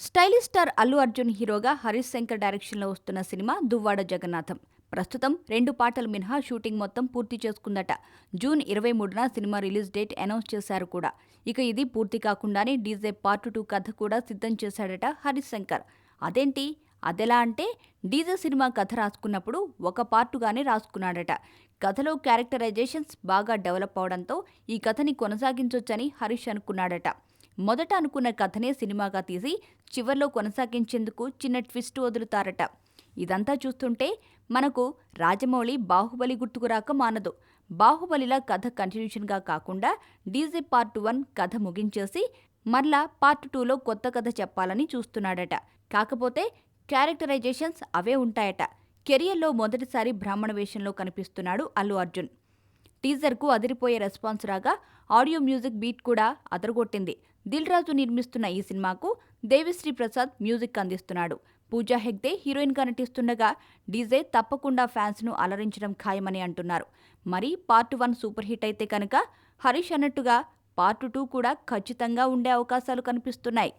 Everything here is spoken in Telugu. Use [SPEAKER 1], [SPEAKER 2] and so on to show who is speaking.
[SPEAKER 1] స్టైలిష్ స్టార్ అల్లు అర్జున్ హీరోగా హరీష్ శంకర్ డైరెక్షన్లో వస్తున్న సినిమా దువ్వాడ జగన్నాథం. ప్రస్తుతం 2 పాటలు మినహా షూటింగ్ మొత్తం పూర్తి చేసుకుందట. జూన్ 23న సినిమా రిలీజ్ డేట్ అనౌన్స్ చేశారు కూడా. ఇక ఇది పూర్తి కాకుండానే డీజే పార్ట్ 2 కథ కూడా సిద్ధం చేశాడట హరీష్ శంకర్. అదేంటి? అదెలా అంటే డీజే సినిమా కథ రాసుకున్నప్పుడు ఒక పార్టుగానే రాసుకున్నాడట. కథలో క్యారెక్టరైజేషన్స్ బాగా డెవలప్ అవడంతో ఈ కథని కొనసాగించొచ్చని హరీష్ అనుకున్నాడట. మొదట అనుకున్న కథనే సినిమాగా తీసి చివర్లో కొనసాగించేందుకు చిన్న ట్విస్ట్ వదులుతారట. ఇదంతా చూస్తుంటే మనకు రాజమౌళి బాహుబలి గుర్తుకు రాక మానదు. బాహుబలిలా కథ కంటిన్యూషన్గా కాకుండా డీజే పార్ట్ 1 కథ ముగించేసి మరలా పార్ట్ 2లో కొత్త కథ చెప్పాలని చూస్తున్నాడట. కాకపోతే క్యారెక్టరైజేషన్స్ అవే ఉంటాయట. కెరియర్లో మొదటిసారి బ్రాహ్మణ వేషంలో కనిపిస్తున్నాడు అల్లు అర్జున్. టీజర్కు అదిరిపోయే రెస్పాన్స్ రాగా ఆడియో మ్యూజిక్ బీట్ కూడా అదరగొట్టింది. దిల్ రాజు నిర్మిస్తున్న ఈ సినిమాకు దేవిశ్రీ ప్రసాద్ మ్యూజిక్ అందిస్తున్నాడు. పూజా హెగ్డే హీరోయిన్గా నటిస్తుండగా డీజే తప్పకుండా ఫ్యాన్స్ను అలరించడం ఖాయమని అంటున్నారు. మరి పార్ట్ 1 సూపర్ హిట్ అయితే కనుక హరీష్ అన్నట్టుగా పార్ట్ 2 కూడా ఖచ్చితంగా ఉండే అవకాశాలు కనిపిస్తున్నాయి.